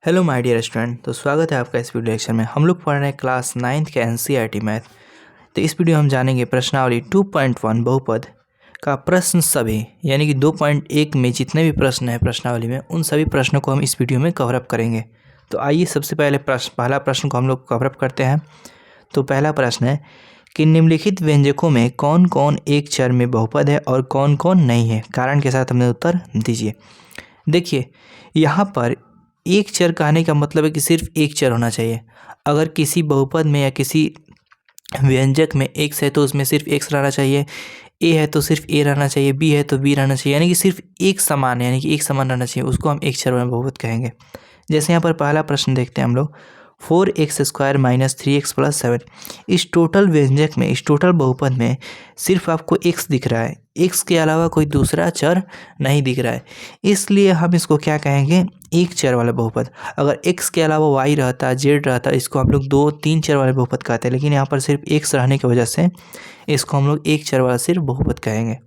Hello my dear student. तो स्वागत है आपका इस वीडियो लेक्चर में। हम लोग पढ़ रहे हैं क्लास 9th के एनसीईआरटी मैथ। तो इस वीडियो हम जानेंगे प्रश्नावली 2.1 बहुपद का प्रश्न सभी, यानी कि 2.1 में जितने भी प्रश्न हैं प्रश्नावली में, उन सभी प्रश्नों को हम इस वीडियो में कवरअप करेंगे। तो आइए सबसे पहले पहला प्रश्न को हम लोग कवरअप करते हैं। तो पहला प्रश्न है कि निम्नलिखित व्यंजकों में कौन कौन एक चर में बहुपद है और कौन कौन नहीं है, कारण के साथ हमें उत्तर दीजिए। देखिए यहाँ पर एक चर कहने का मतलब है कि सिर्फ एक चर होना चाहिए। अगर किसी बहुपद में या किसी व्यंजक में एक्स है तो उसमें सिर्फ एक्स रहना चाहिए, ए है तो सिर्फ ए रहना चाहिए, बी है तो बी रहना चाहिए, यानी कि सिर्फ एक समान, यानी कि एक समान रहना चाहिए, उसको हम एक चर में बहुपद कहेंगे। जैसे यहाँ पर पहला प्रश्न देखते हैं हम लोग, 4x² - 3x + 7। इस टोटल व्यंजक में, इस टोटल बहुपद में सिर्फ आपको x दिख रहा है, x के अलावा कोई दूसरा चर नहीं दिख रहा है, इसलिए हम इसको क्या कहेंगे, एक चर वाला बहुपद। अगर x के अलावा y रहता, z रहता, इसको हम लोग 2-3 चर वाले बहुपद कहते हैं, लेकिन यहाँ पर सिर्फ x रहने की वजह से इसको हम लोग एक चर वाला सिर्फ बहुपद कहेंगे।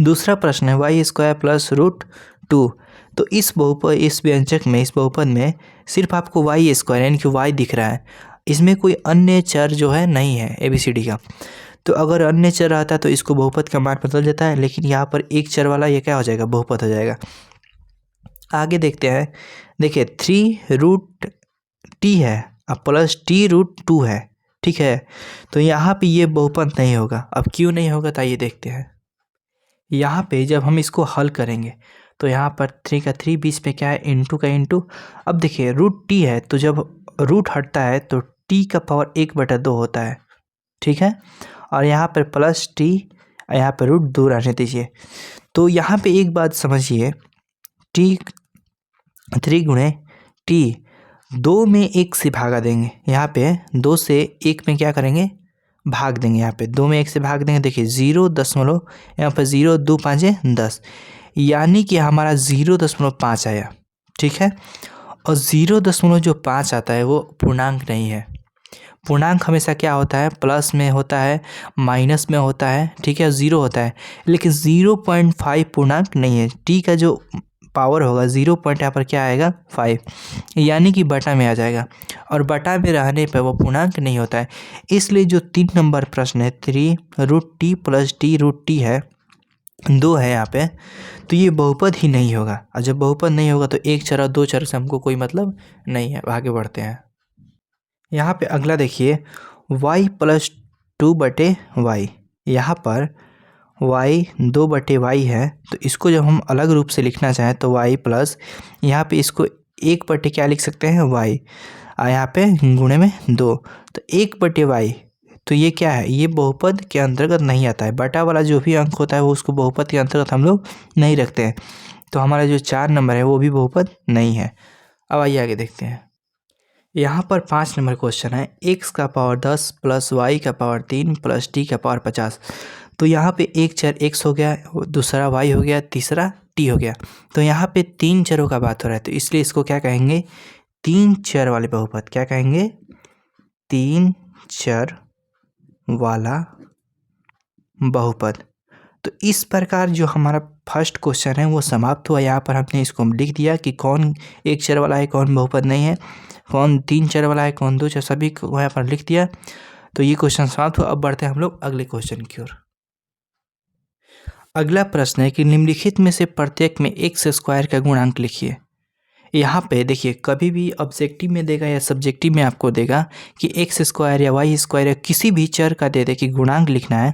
दूसरा प्रश्न है y² + √2। तो इस व्यंजक में, इस बहुपद में सिर्फ आपको y² यानी कि y दिख रहा है, इसमें कोई अन्य चर जो है नहीं है ABCD का। तो अगर अन्य चर रहता है तो इसको बहुपद का मान बदल जाता है, लेकिन यहाँ पर एक चर वाला ये क्या हो जाएगा, बहुपद हो जाएगा। आगे देखते हैं। देखिए 3√t है अब प्लस t√2 है, ठीक है। तो यहाँ पे ये बहुपद नहीं होगा। अब क्यों नहीं होगा तो आइए देखते हैं। यहाँ पे जब हम इसको हल करेंगे तो यहाँ पर 3 का 3, बीच में क्या है, इंटू का इंटू। अब देखिए √t है तो जब रूट हटता है तो t का पावर 1/2 होता है, ठीक है। और यहाँ पर प्लस t, यहाँ पर √2 रहने दीजिए। तो यहाँ पे एक बात समझिए, 3 गुणे t, 2 में 1 से भागा देंगे, यहाँ पे 2 से 1 में क्या करेंगे, भाग देंगे। यहाँ पे 2 में 1 से भाग देंगे, देखिए 0 यहाँ पर 0 2 5 10, यानी कि हमारा 0.5 आया, ठीक है। और 0.5 आता है वो पूर्णांक नहीं है। पूर्णांक हमेशा क्या होता है, प्लस में होता है, माइनस में होता है, ठीक है, 0 होता है। लेकिन 0.5 पूर्णांक नहीं है। टी का जो पावर होगा 0 पॉइंट यहाँ पर क्या आएगा, 5, यानी कि बटा में आ जाएगा, और बटा में रहने पर वो पूर्णांक नहीं होता है। इसलिए जो 3 नंबर प्रश्न है, 3√t + t√t है, 2 है यहाँ पे, तो ये बहुपद ही नहीं होगा। और जब बहुपद नहीं होगा तो एक चर और दो चर से हमको कोई मतलब नहीं है। आगे बढ़ते हैं। यहाँ पे अगला देखिए, y + 2/y। यहाँ पर y 2/y है, तो इसको जब हम अलग रूप से लिखना चाहें तो y प्लस, यहाँ पे इसको 1/, क्या लिख सकते हैं, y, और यहाँ पे गुणे में 2, तो 1/y। तो ये क्या है, ये बहुपद के अंतर्गत नहीं आता है। बटा वाला जो भी अंक होता है वो उसको बहुपद के अंतर्गत हम लोग नहीं रखते हैं। तो हमारा जो 4 नंबर है वो भी बहुपद नहीं है। अब आइए आगे देखते हैं। यहाँ पर 5 नंबर क्वेश्चन है, x का पावर 10 + y का पावर 3 + t का पावर 50। तो यहाँ पे एक चर x हो गया, दूसरा y हो गया, तीसरा t हो गया। तो यहाँ पे 3 चरों का बात हो रहा है, तो इसलिए इसको क्या कहेंगे, 3 चर वाले बहुपद। क्या कहेंगे, 3 चर वाला बहुपद। तो इस प्रकार जो हमारा फर्स्ट क्वेश्चन है वो समाप्त हुआ। यहाँ पर हमने इसको लिख दिया कि कौन एक चर वाला है, कौन बहुपद नहीं है, कौन 3 चर वाला है, कौन 2 चर, सभी को यहाँ पर लिख दिया। तो ये क्वेश्चन समाप्त हुआ। अब बढ़ते हैं हम लोग अगले क्वेश्चन की ओर। अगला प्रश्न है कि निम्नलिखित में से प्रत्येक में x² का गुणांक लिखिए। यहाँ पे देखिए, कभी भी ऑब्जेक्टिव में देगा या सब्जेक्टिव में आपको देगा कि x² या y² या किसी भी चर का दे दे कि गुणांक लिखना है,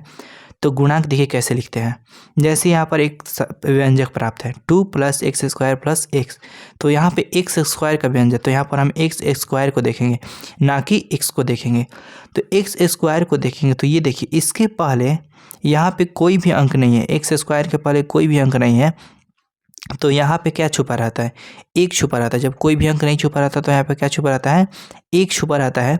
तो गुणांक देखिए कैसे लिखते हैं। जैसे यहाँ पर एक व्यंजक प्राप्त है 2 + x² + x, तो यहाँ पे x² का व्यंजक, तो यहाँ पर हम x² को देखेंगे, ना कि x को देखेंगे। तो x² को देखेंगे तो ये देखिए, इसके पहले यहाँ पे कोई भी अंक नहीं है, x² के पहले कोई भी अंक नहीं है, तो यहाँ पे क्या छुपा रहता है, एक छुपा रहता है। जब कोई भी अंक नहीं छुपा रहता तो यहाँ पे क्या छुपा रहता है, एक छुपा रहता है।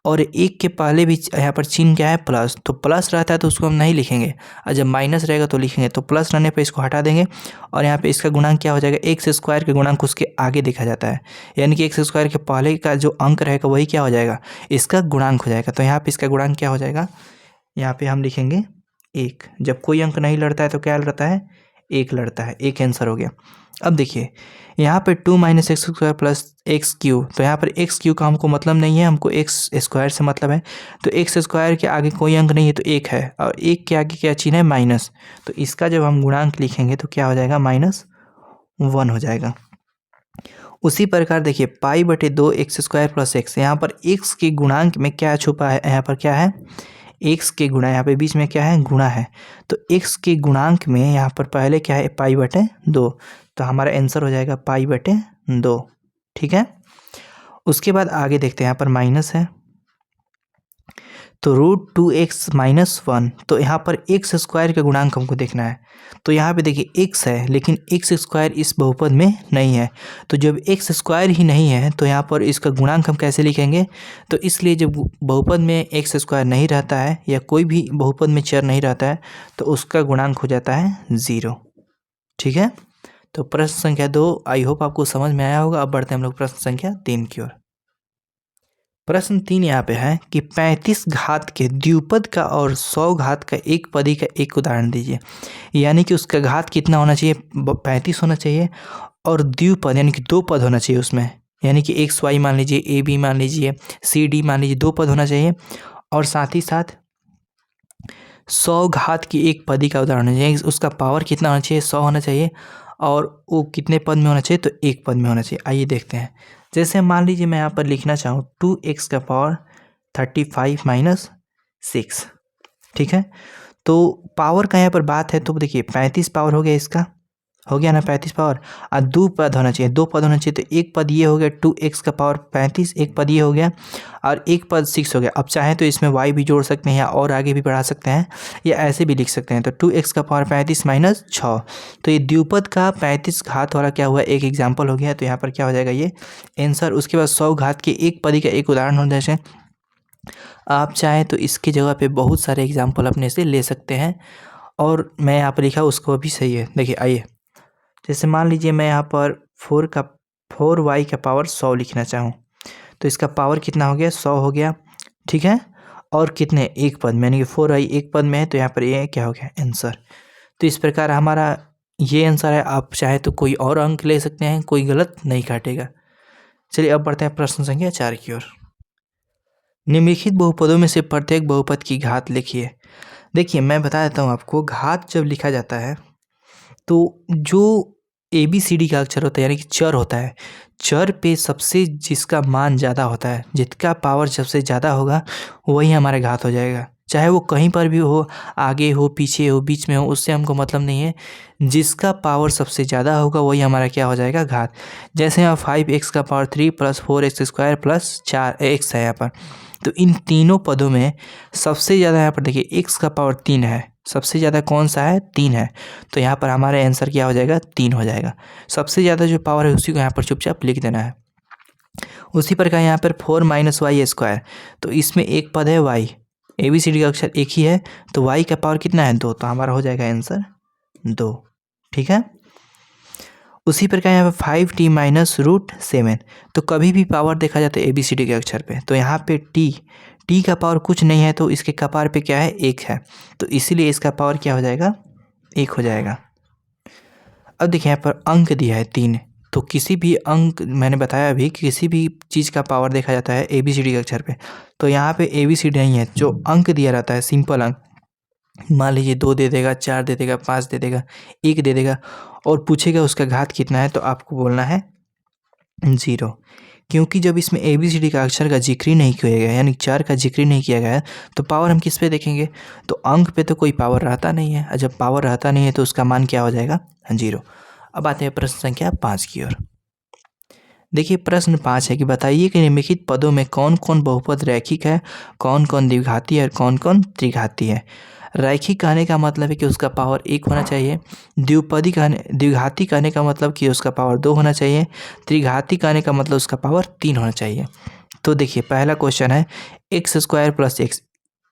और एक के पहले भी यहाँ पर चिन्ह क्या है, प्लस, तो प्लस रहता है तो उसको हम नहीं लिखेंगे, और जब माइनस रहेगा तो लिखेंगे। तो प्लस रहने पे इसको हटा देंगे, और यहाँ पे इसका गुणांक क्या हो जाएगा, x² के गुणांक उसके आगे देखा जाता है, यानी कि x² के पहले का जो अंक रहेगा वही क्या हो जाएगा, इसका गुणांक हो जाएगा। तो यहाँ पे इसका गुणांक क्या हो जाएगा, यहाँ पे हम लिखेंगे 1। जब कोई अंक नहीं लड़ता है तो क्या लड़ता है, 1 लड़ता है। एक आंसर हो गया। अब देखिए यहाँ पे 2 - x square plus x Q, तो यहाँ पर एक्स क्यू का हमको मतलब नहीं है, हमको एक्स स्क्वायर से मतलब है। तो एक्स स्क्वायर के आगे कोई अंक नहीं है तो एक है, और एक के आगे क्या चिन्ह है, माइनस। तो इसका जब हम गुणांक लिखेंगे तो क्या हो जाएगा, -1 हो जाएगा। उसी प्रकार देखिए π/2 एक्स स्क्वायर प्लस एक्स, यहाँ पर एक्स के गुणांक में क्या छुपा है, यहाँ पर क्या है, एक्स के गुणा, यहाँ पे बीच में क्या है, गुणा है। तो एक्स के गुणांक में यहाँ पर पहले क्या है, π/2, तो हमारा आंसर हो जाएगा π/2। ठीक है, उसके बाद आगे देखते हैं, यहाँ पर माइनस है तो √2x - 1, तो यहाँ पर एक्स स्क्वायर का गुणांक हमको देखना है। तो यहाँ पे देखिए x है, लेकिन एक्स स्क्वायर इस बहुपद में नहीं है। तो जब एक्स स्क्वायर ही नहीं है तो यहाँ पर इसका गुणांक हम कैसे लिखेंगे, तो इसलिए जब बहुपद में एक्स स्क्वायर नहीं रहता है या कोई भी बहुपद में चर नहीं रहता है तो उसका गुणांक हो जाता है 0। ठीक है, तो प्रश्न संख्या 2 आई होप आपको समझ में आया होगा। अब बढ़ते हैं हम लोग प्रश्न संख्या 3 की ओर। प्रश्न 3 यहाँ पे है कि 35 घात के द्विपद का और 100 घात का एक पदी का एक उदाहरण दीजिए। यानी कि उसका घात कितना होना चाहिए, 35 होना चाहिए, और द्विपद यानी कि 2 पद होना चाहिए उसमें, यानी कि एक्स वाई मान लीजिए, ए बी मान लीजिए, सी डी मान लीजिए, 2 पद होना चाहिए। और साथ ही साथ 100 घात की एक पदी का उदाहरण होना चाहिए, उसका पावर कितना होना चाहिए, 100 होना चाहिए, और वो कितने पद में होना चाहिए, तो एक पद में होना चाहिए। आइए देखते हैं। जैसे मान लीजिए मैं यहाँ पर लिखना चाहूँ 2x का पावर 35 - 6। ठीक है, तो पावर का यहाँ पर बात है, तो देखिए 35 पावर हो गया, इसका हो गया ना 35 पावर, और 2 पद होना चाहिए, 2 पद होना चाहिए। तो एक पद ये हो गया 2x का पावर 35, एक पद ये हो गया, और एक पद 6 हो गया। अब चाहे तो इसमें y भी जोड़ सकते हैं या और आगे भी बढ़ा सकते हैं, या ऐसे भी लिख सकते हैं। तो 2x का पावर 35 - 6, तो ये द्विपद का 35 घात वाला क्या हुआ, एक एग्जाम्पल हो गया। तो यहाँ पर क्या हो जाएगा ये आंसर। उसके बाद 100 घात के एक पदी का एक उदाहरण हो, जैसे आप चाहें तो इसकी जगह पे बहुत सारे एग्जाम्पल अपने से ले सकते हैं, और मैं यहाँ पर लिखा उसको भी सही है। देखिए आइए, जैसे मान लीजिए मैं यहाँ पर 4y का पावर 100 लिखना चाहूँ, तो इसका पावर कितना हो गया, 100 हो गया। ठीक है, और कितने, एक पद में, यानी कि 4y एक पद में है, तो यहाँ पर ये क्या हो गया, आंसर। तो इस प्रकार हमारा ये आंसर है। आप चाहे तो कोई और अंक ले सकते हैं, कोई गलत नहीं काटेगा। चलिए अब बढ़ते हैं प्रश्न संख्या 4 की ओर। निम्नलिखित बहुपदों में से प्रत्येक बहुपद की घात लिखिए। देखिए मैं बता देता हूँ आपको, घात जब लिखा जाता है तो जो ABCD का अक्षर होता है, यानी कि चर होता है, चर पे सबसे जिसका मान ज़्यादा होता है, जिसका पावर सबसे ज़्यादा होगा, वही हमारा घात हो जाएगा। चाहे वो कहीं पर भी हो, आगे हो, पीछे हो, बीच में हो, उससे हमको मतलब नहीं है। जिसका पावर सबसे ज़्यादा होगा वही हमारा क्या हो जाएगा, घात। जैसे यहाँ 5x का power 3 + 4x square plus 4x है यहाँ पर। तो इन तीनों पदों में सबसे ज़्यादा यहाँ पर देखिए x का पावर 3 है, सबसे ज़्यादा कौन सा है, 3 है। तो यहाँ पर हमारा आंसर क्या हो जाएगा, 3 हो जाएगा। सबसे ज़्यादा जो पावर है उसी को यहाँ पर चुपचाप लिख देना है। उसी प्रकार यहाँ पर 4 - y स्क्वायर, तो इसमें एक पद है y, ABCD का अक्षर एक ही है, तो y का पावर कितना है, 2, तो हमारा हो जाएगा आंसर 2। ठीक है, उसी प्रकार यहाँ पे 5t - √7, तो कभी भी पावर देखा जाता है ABCD के अक्षर पे, तो यहाँ पे t का पावर कुछ नहीं है, तो इसके कपार पे क्या है, 1 है, तो इसीलिए इसका पावर क्या हो जाएगा, 1 हो जाएगा। अब देखिए यहाँ पर अंक दिया है 3, तो किसी भी अंक, मैंने बताया अभी कि किसी भी चीज़ का पावर देखा जाता है ABCD के अक्षर पे, तो यहाँ पे ABCD नहीं है, जो अंक दिया रहता है सिंपल अंक, मान लीजिए 2 दे देगा, 4 दे देगा, 5 दे देगा, 1 दे देगा, और पूछेगा उसका घात कितना है, तो आपको बोलना है 0। क्योंकि जब इसमें ABCD का अक्षर का जिक्र ही नहीं किया गया, यानी 4 का जिक्र ही नहीं किया गया है, तो पावर हम किस पे देखेंगे, तो अंक पे तो कोई पावर रहता नहीं है, और जब पावर रहता नहीं है तो उसका मान क्या हो जाएगा, 0। अब आते हैं प्रश्न संख्या 5 की ओर। देखिए प्रश्न 5 है कि बताइए कि निम्नलिखित पदों में कौन कौन बहुपद रैखिक है, कौन कौन द्विघाती है और कौन कौन त्रिघाती है। रैखिक कहने का मतलब है कि उसका पावर 1 होना चाहिए, द्विघाती कहने का मतलब कि उसका पावर 2 होना चाहिए, त्रिघाती कहने का मतलब उसका पावर 3 होना चाहिए। तो देखिए पहला क्वेश्चन है एक्स स्क्वायर प्लस एक्स,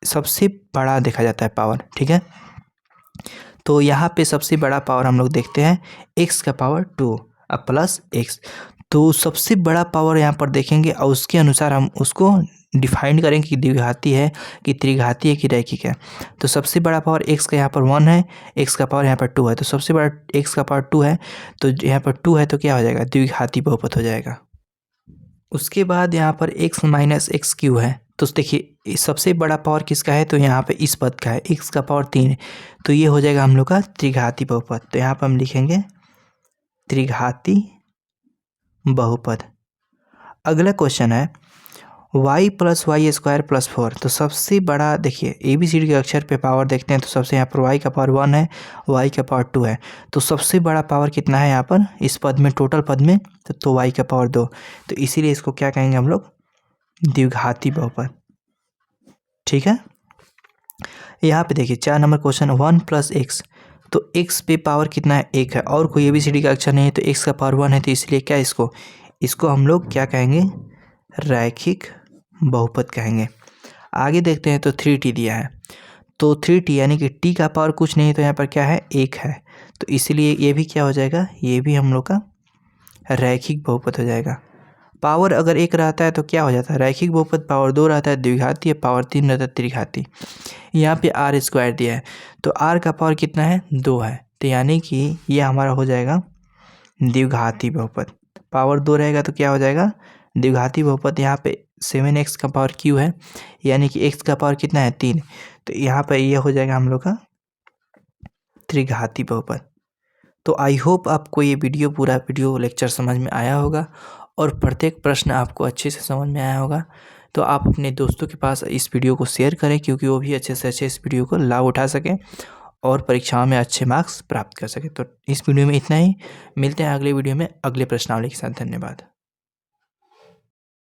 सबसे बड़ा देखा जाता है पावर। ठीक है, तो यहाँ पे सबसे बड़ा पावर हम लोग देखते हैं एक्स का पावर 2 अब प्लस एक्स, तो सबसे बड़ा पावर यहाँ पर देखेंगे और उसके अनुसार हम उसको डिफाइन करेंगे कि द्विघाती है कि त्रिघाती है कि रैखिक है। तो सबसे बड़ा पावर x का यहाँ पर 1 है, x का पावर यहाँ पर 2 है। तो सबसे बड़ा x का पावर 2 है, तो यहाँ पर 2 है तो क्या हो जाएगा, द्विघाती बहुपद हो जाएगा। उसके बाद यहाँ पर x माइनस एक्स क्यू है। तो देखिए सबसे बड़ा पावर किसका है, तो यहाँ पे इस पद का है, x का पावर 3 है, तो ये हो जाएगा हम लोग का त्रिघाती बहुपद। तो यहाँ पर हम लिखेंगे त्रिघाती बहुपद। अगला क्वेश्चन है y plus y square plus 4। तो सबसे बड़ा देखिए ABCD के अक्षर पे पावर देखते हैं, तो सबसे यहाँ पर y का पावर 1 है, y का पावर 2 है। तो सबसे बड़ा पावर कितना है यहाँ पर इस पद में, टोटल पद में, तो y का पावर 2। तो इसीलिए इसको क्या कहेंगे हम लोग, द्विघाती बहुपद। ठीक है। यहाँ पे देखिए 4 नंबर क्वेश्चन 1 प्लस एक्स। तो x पे पावर कितना है, 1 है, और कोई ABCD का अक्षर नहीं है, तो x का पावर 1 है, तो इसलिए क्या इसको हम लोग क्या कहेंगे, रैखिक बहुपद कहेंगे। आगे देखते हैं तो 3t दिया है, तो 3t यानी कि t का पावर कुछ नहीं है, तो यहाँ पर क्या है, 1 है, तो इसलिए ये भी क्या हो जाएगा, ये भी हम लोग का रैखिक बहुपद हो जाएगा। पावर अगर 1 रहता है तो क्या हो जाता है, रैखिक बहुपद। पावर 2 रहता है द्विघाती है, पावर 3 रहता है त्रिघाती। यहाँ पे आर स्क्वायर दिया है, तो आर का पावर कितना है, 2 है, तो यानी कि ये हमारा हो जाएगा द्विघाती बहुपद। पावर 2 रहेगा तो क्या हो जाएगा, द्विघाती बहुपद। यहाँ पे 7x का पावर q है, यानी कि x का पावर कितना है, 3, तो यहाँ पर ये हो जाएगा हम लोग का त्रिघाती बहुपद। तो आई होप आपको ये पूरा वीडियो लेक्चर समझ में आया होगा और प्रत्येक प्रश्न आपको अच्छे से समझ में आया होगा। तो आप अपने दोस्तों के पास इस वीडियो को शेयर करें, क्योंकि वो भी अच्छे से अच्छे इस वीडियो को लाभ उठा सकें और परीक्षाओं में अच्छे मार्क्स प्राप्त कर सकें। तो इस वीडियो में इतना ही, मिलते हैं अगले वीडियो में अगले प्रश्नावली के साथ। धन्यवाद।